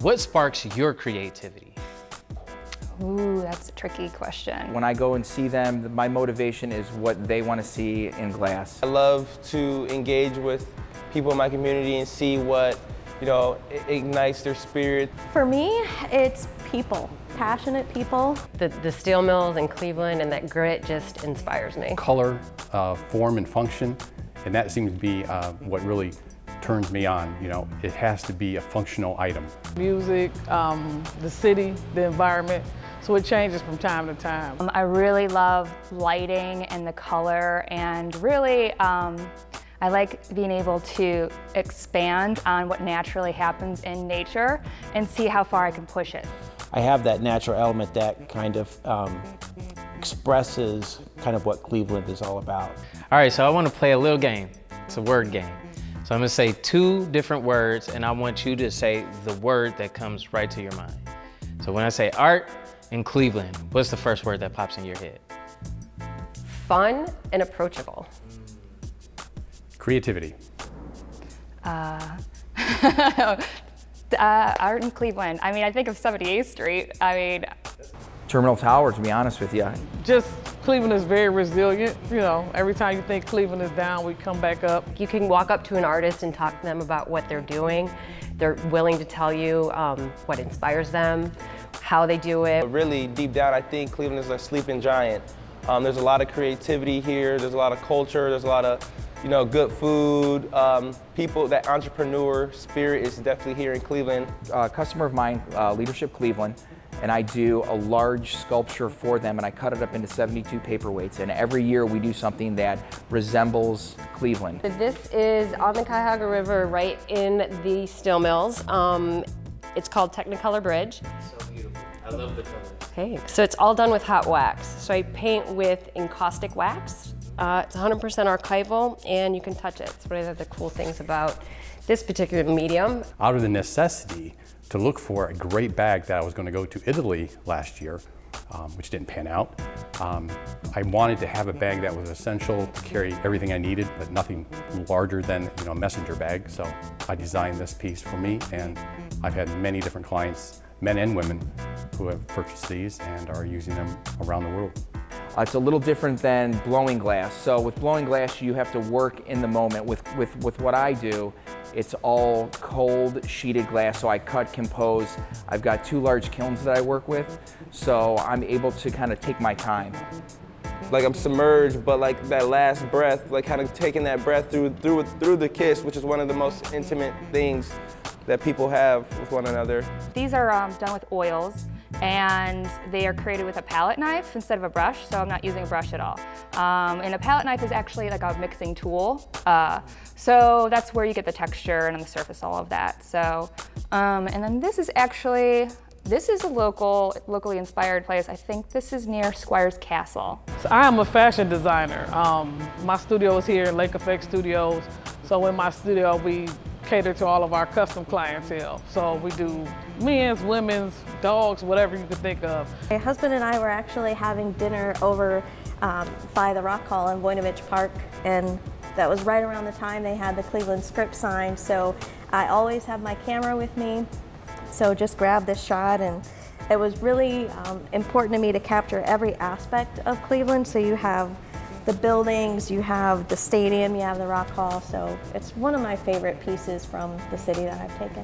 What sparks your creativity? Ooh, that's a tricky question. When I go and see them, my motivation is what they want to see in glass. I love to engage with people in my community and see what, ignites their spirit. For me, it's people, passionate people. The steel mills in Cleveland and that grit just inspires me. Color, form, and function, and that seems to be what really turns me on. It has to be a functional item. Music, the city, the environment, so it changes from time to time. I really love lighting and the color, and really I like being able to expand on what naturally happens in nature and see how far I can push it. I have that natural element that kind of expresses kind of what Cleveland is all about. All right, so I want to play a little game. It's a word game. So I'm gonna say 2 different words, and I want you to say the word that comes right to your mind. So when I say art in Cleveland, what's the first word that pops in your head? Fun and approachable. Creativity. Art in Cleveland. I mean, I think of 78th Street. Terminal Tower, to be honest with you. Just Cleveland is very resilient. Every time you think Cleveland is down, we come back up. You can walk up to an artist and talk to them about what they're doing. They're willing to tell you what inspires them, how they do it. Really, deep down, I think Cleveland is a sleeping giant. There's a lot of creativity here, there's a lot of culture, there's a lot of good food. People, that entrepreneur spirit is definitely here in Cleveland. Customer of mine, Leadership Cleveland, and I do a large sculpture for them, and I cut it up into 72 paperweights, and every year we do something that resembles Cleveland. This is on the Cuyahoga River, right in the steel mills. It's called Technicolor Bridge. So beautiful. I love the color. Okay, so it's all done with hot wax. So I paint with encaustic wax. It's 100% archival, and you can touch it. It's one of the cool things about this particular medium. Out of the necessity to look for a great bag that I was going to go to Italy last year, which didn't pan out, I wanted to have a bag that was essential to carry everything I needed, but nothing larger than a messenger bag. So I designed this piece for me, and I've had many different clients, men and women, who have purchased these and are using them around the world. It's a little different than blowing glass. So with blowing glass, you have to work in the moment. With what I do, it's all cold sheeted glass. So I cut, compose. I've got 2 large kilns that I work with, so I'm able to kind of take my time. Like I'm submerged, but like that last breath, like kind of taking that breath through the kiss, which is one of the most intimate things that people have with one another. These are done with oils, and they are created with a palette knife instead of a brush, so I'm not using a brush at all. And a palette knife is actually like a mixing tool, so that's where you get the texture and on the surface, all of that. So, and then this is a locally inspired place. I think this is near Squires Castle. So I am a fashion designer. My studio is here in Lake Effect Studios. So in my studio, we cater to all of our custom clientele. So we do men's, women's, dogs, whatever you could think of. My husband and I were actually having dinner over by the Rock Hall in Voinovich Park, and that was right around the time they had the Cleveland script signed. So I always have my camera with me, so just grab this shot, and it was really important to me to capture every aspect of Cleveland. So you have the buildings, you have the stadium, you have the Rock Hall, so it's one of my favorite pieces from the city that I've taken.